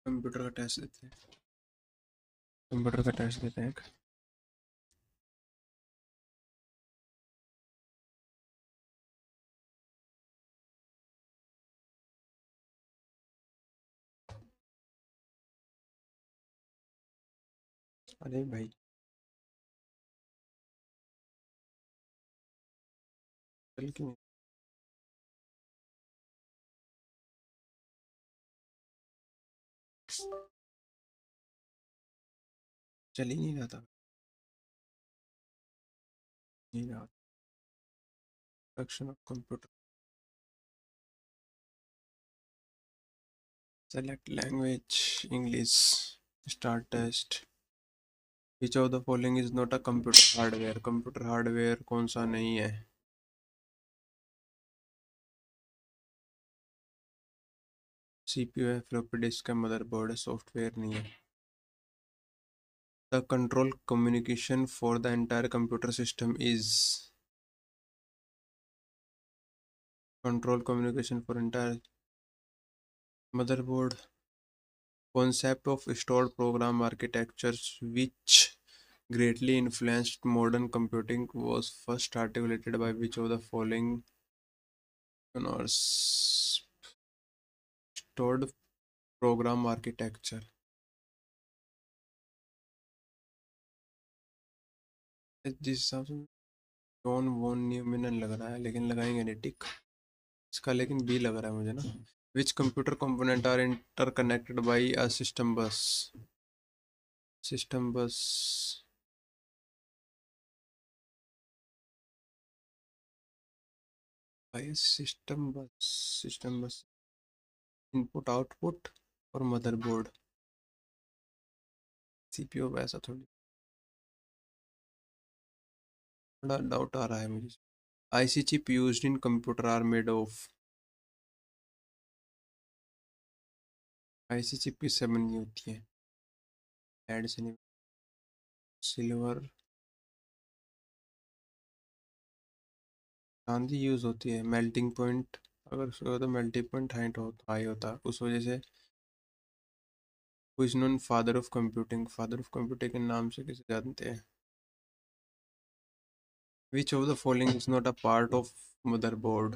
Computer का test देते हैं। कंप्यूटर का टेस्ट देते हैं एक। अरे भाई, चल क्यों नहीं? चल ही नहीं रहा था। नहीं रहा। Instruction of computer. Select language English. Start test. Which of the following is not a computer hardware? Computer hardware कौन सा नहीं है? सीपीयू है, फ्लॉपी डिस्क है, मदरबोर्ड है, सॉफ्टवेयर नहीं है। The control communication for the entire computer system is. Control communication for entire motherboard. Concept of stored program architectures, which greatly influenced modern computing, was first articulated by which of the following honors? Stored program architecture. जिस हिसाब से John von Neumann लग रहा है, लेकिन लगाएंगे नहीं टिक इसका, लेकिन बी लग रहा है मुझे ना। Which computer component are interconnected by a system bus? System bus. भाई सिस्टम बस इनपुट आउटपुट और मदरबोर्ड। सीपीयू ऐसा थोड़ी। बड़ा डाउट आ रहा है मुझे। IC chip used in computer are made of. IC chip किससे बनी होती है? ऐड से नहीं। सिल्वर। चांदी यूज होती है। Melting point. अगर उसका तो मेल्टिंग पॉइंट हाई होता उस वजह से। Who is known father of computing? Father of computing के नाम से किसे जानते हैं? विच of the following is not a part of motherboard?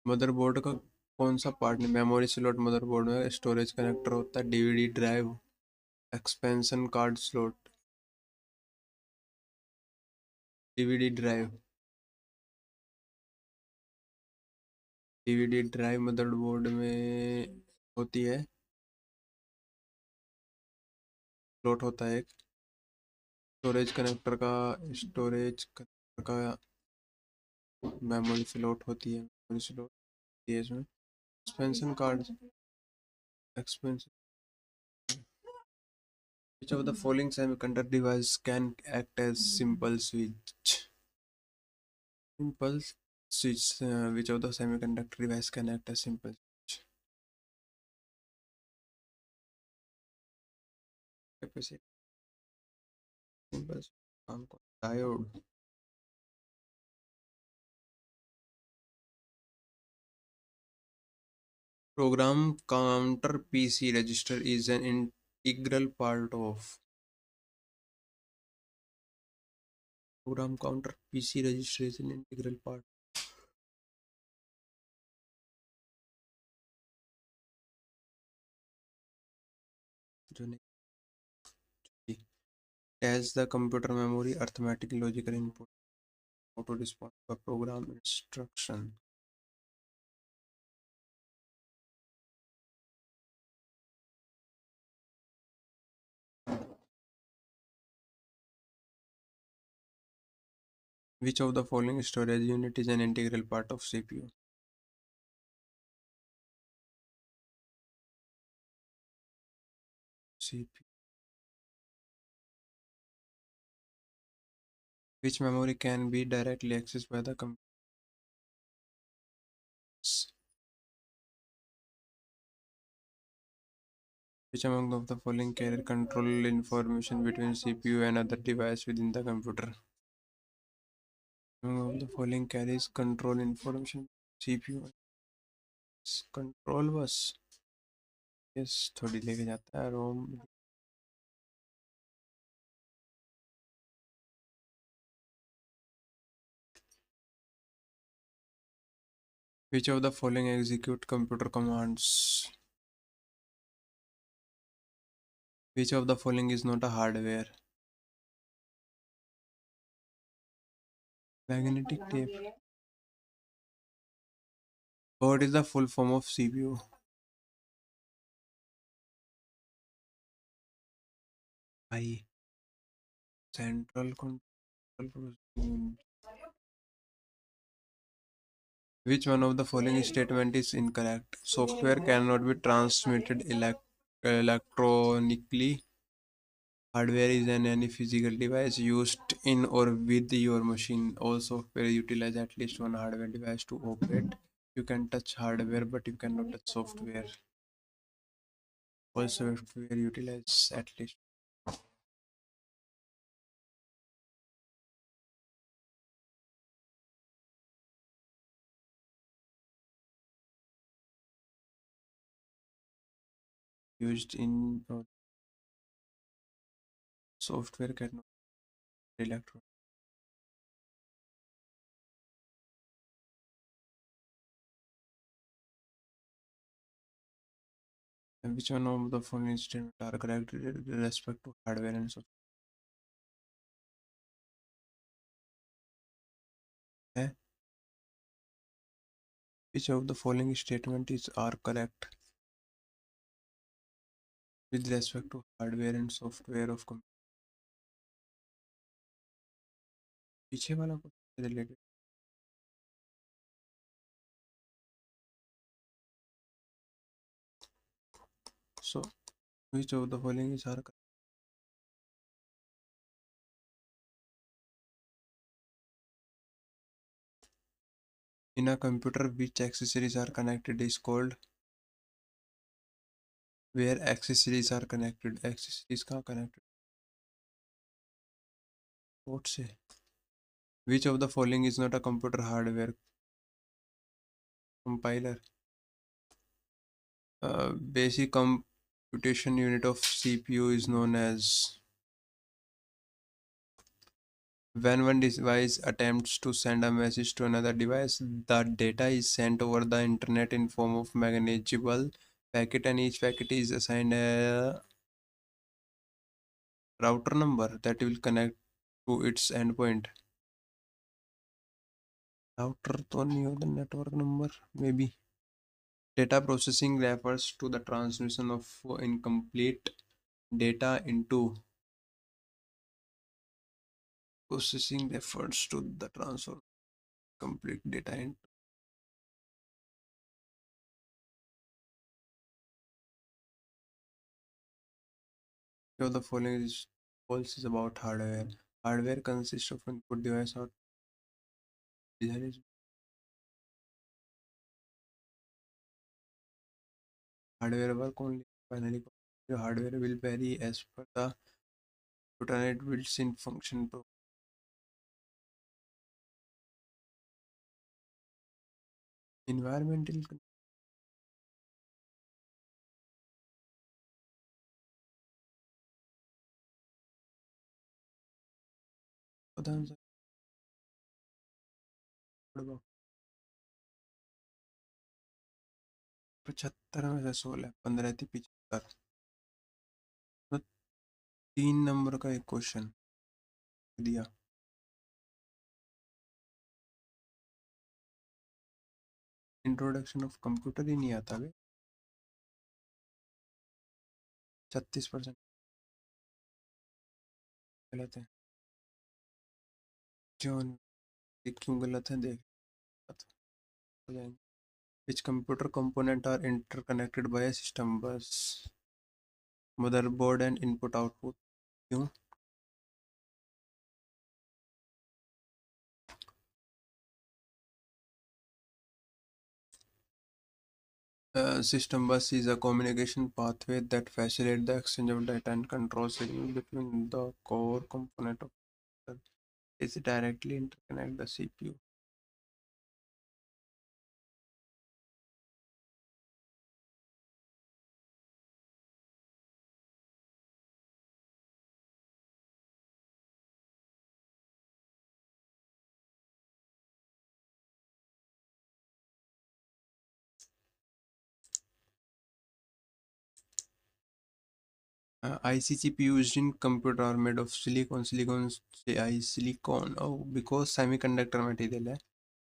Motherboard का कौन सा पार्ट नहीं? मेमोरी स्लॉट मदरबोर्ड में स्टोरेज कनेक्टर होता है, DVD drive, expansion card slot. DVD drive. DVD drive motherboard में होती है। स्लॉट होता है एक। स्टोरेज कनेक्टर का मेमोरी स्लॉट होती है। मेमोरी स्लॉट होती है इसमें। Expansion card. Expansion. Which of the following semiconductor device can act as simple switch? Simple switch. Which of the semiconductor device can act as simple switch? Capacity. Simple switch. Diode. Program counter PC register is an integral part of. Program counter PC register is an integral part. जो नहीं। As the computer memory, arithmetic, logical input, auto response का program instruction. Which of the following storage unit is an integral part of CPU? CPU. Which memory can be directly accessed by the computer? Which among of the following carry control information between CPU and other device within the computer? Among of the following carries control information CPU. Control bus. Yes, थोड़ी लेके जाता है रोम। Which of the following execute computer commands? Which of the following is not a hardware? Magnetic tape. What is the full form of CPU? I. Central Control Processing Unit. Which one of the following statement is incorrect? Software cannot be transmitted electronically. Hardware is any physical device used in or with your machine. All software utilize at least one hardware device to operate. You can touch hardware, but you cannot touch software. All software utilize at least used in software cannot electron. And which one of the following statements are correct with respect to hardware and software? Which of the following statement is are correct with respect to hardware and software of पीछे वाला कुछ related? So which of the following is are correct? In a computer, which accessories are connected is called where accessories are connected. Accessories कहाँ connected? Port से. Which of the following is not a computer hardware? Compiler. Basic computation unit of CPU is known as when one device attempts to send a message to another device, the data is sent over the internet in form of manageable packet, and each packet is assigned a router number that will connect to its endpoint. Router तो नहीं होता, network number maybe. Data processing refers to the transmission of incomplete data into processing refers to the transfer of complete data into. So the following is false is about hardware. Hardware consists of input device or device. Hardware work only finally. The hardware will vary as per the computer built-in function. Environmental concerns. 75 में से 16 15 थी 75 तो 3 number का एक question दिया. Introduction of computer ही नहीं आता वे. 36% गलत है. जॉन, ये क्यों गलत है देख हो जाएंगे. Which computer component are interconnected by a system bus? Motherboard and input output. क्यों? System bus is a communication pathway that facilitates the exchange of data and control signal between the core component of the. It directly interconnect the CPU. IC chip used in computer are made of silicon. Silicon से आई silicon. Oh, because semiconductor material है.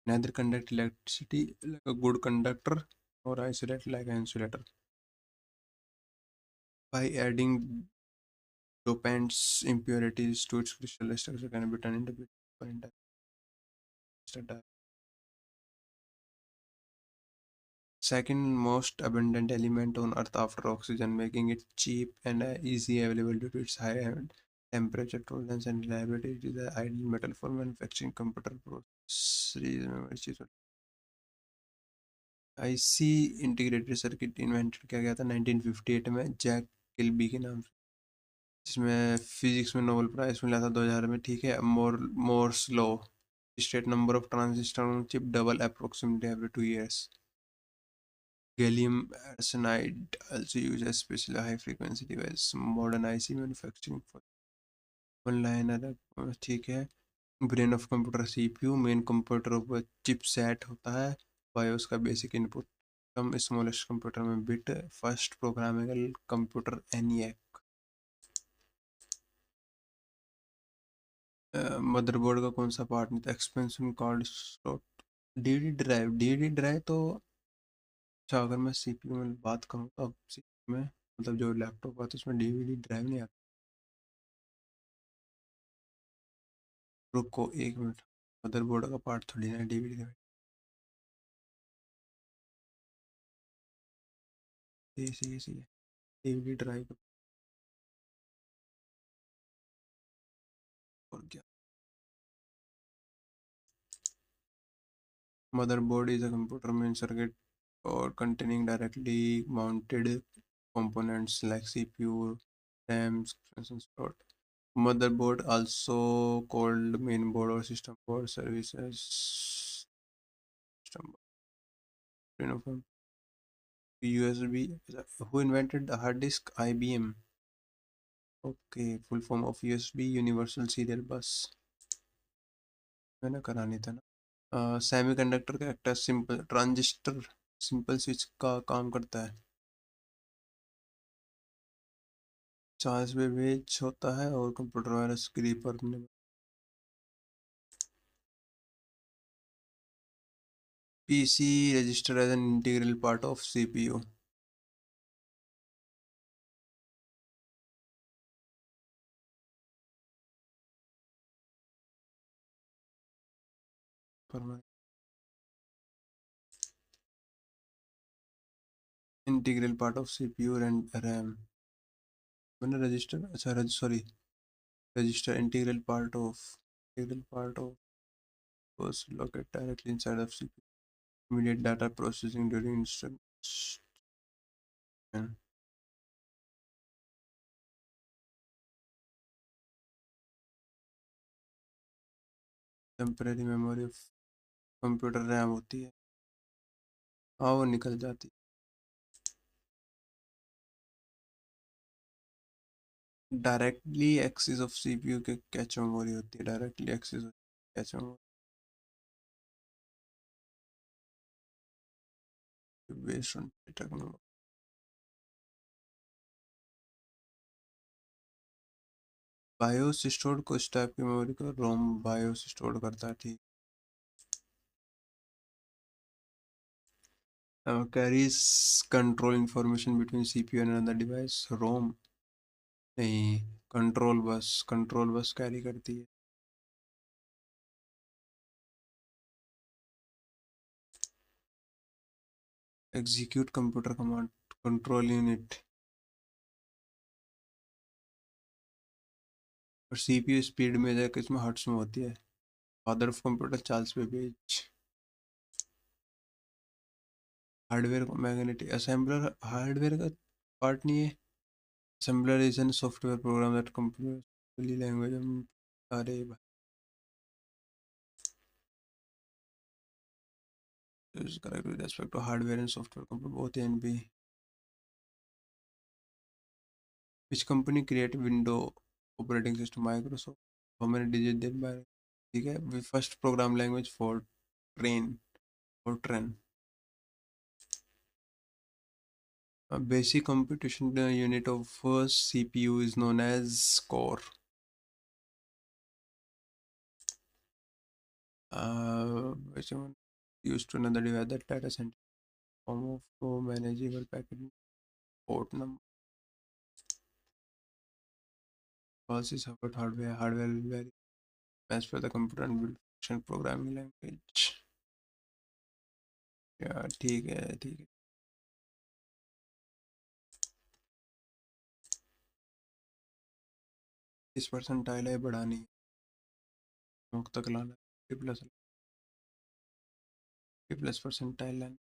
Neither conduct electricity like a good conductor or isolate like an insulator. By adding dopants impurities to its crystal structure can be turned into bit. Second most abundant element on Earth after oxygen, making it cheap and easy available due to its high temperature tolerance and reliability. It is the ideal metal for manufacturing computer processors, memory chips. IC integrated circuit invented किया गया था 1958 में Jack Kilby के नाम से, जिसमें physics में Nobel prize मिला था 2000 में. ठीक है. Moore's law state number of transistor on chip double approximately every 2 years. Gallium arsenide also used as special high frequency device modern IC manufacturing for one liner. ठीक है. Brain of computer CPU main computer ऊपर chipset होता है. BIOS का basic input कम smallest computer में bit first programmable computer ENIAC. Motherboard का कौन सा पार्ट नहीं था? Expansion card slot. DD drive तो अच्छा. अगर मैं CPU में बात करूँ तो अब CPU में मतलब जो लैपटॉप आता है उसमें डीवीडी ड्राइव नहीं आता. रुको एक मिनट. मदरबोर्ड का पार्ट थोड़ी ना डीवीडी का. ये डीवीडी ड्राइव और क्या. Motherboard is a computer main circuit or containing directly mounted components like CPU, RAM, and slot. Motherboard, also called mainboard or system board, services system board. USB. Who invented the hard disk? IBM. Okay, full form of USB Universal Serial Bus. मैंने करानी था ना. Semiconductor का एक simple transistor simple switch का काम करता है. चार्ज पे बेच होता है और कंप्यूटर वायरस क्रीपर ने. PC register as an integral part of CPU. Integral part of CPU and RAM. मैंने रजिस्टर अच्छा sorry register integral part of was located directly inside of CPU. Immediate data processing during instruction. Temporary memory of computer RAM होती है. हाँ वो निकल जाती है. Directly axis of CPU के कैच मेमोरी होती है. Directly axis cache memory based on technology. BIOS store को इस टाइप की मेमोरी को रोम बायोस स्टोर करता है. ठीक. Carries control information between CPU and another device. ROM नहीं. कंट्रोल बस कैरी करती है. Execute computer command control unit. और CPU स्पीड में जाकर इसमें हर्ट्स में होती है. Father of computer Charles Babbage. Hardware को मैग्नेटिक असेंबलर हार्डवेयर का पार्ट नहीं है. Assembler is an software program that computer language. अरे is correct with respect to hardware and software component both A and B. Which company create window operating system? Microsoft. How many digit they by? ठीक है. First program language for train. A basic computation unit of CPU is known as core. Which one used to another device that data center form of manageable packet port number. Also support hardware. Hardware will vary as per the computer and build function programming language. या ठीक है ठीक है 30% है बढ़ानी है नोक तक लाना 50+ 50+ परसेंटाइल लाना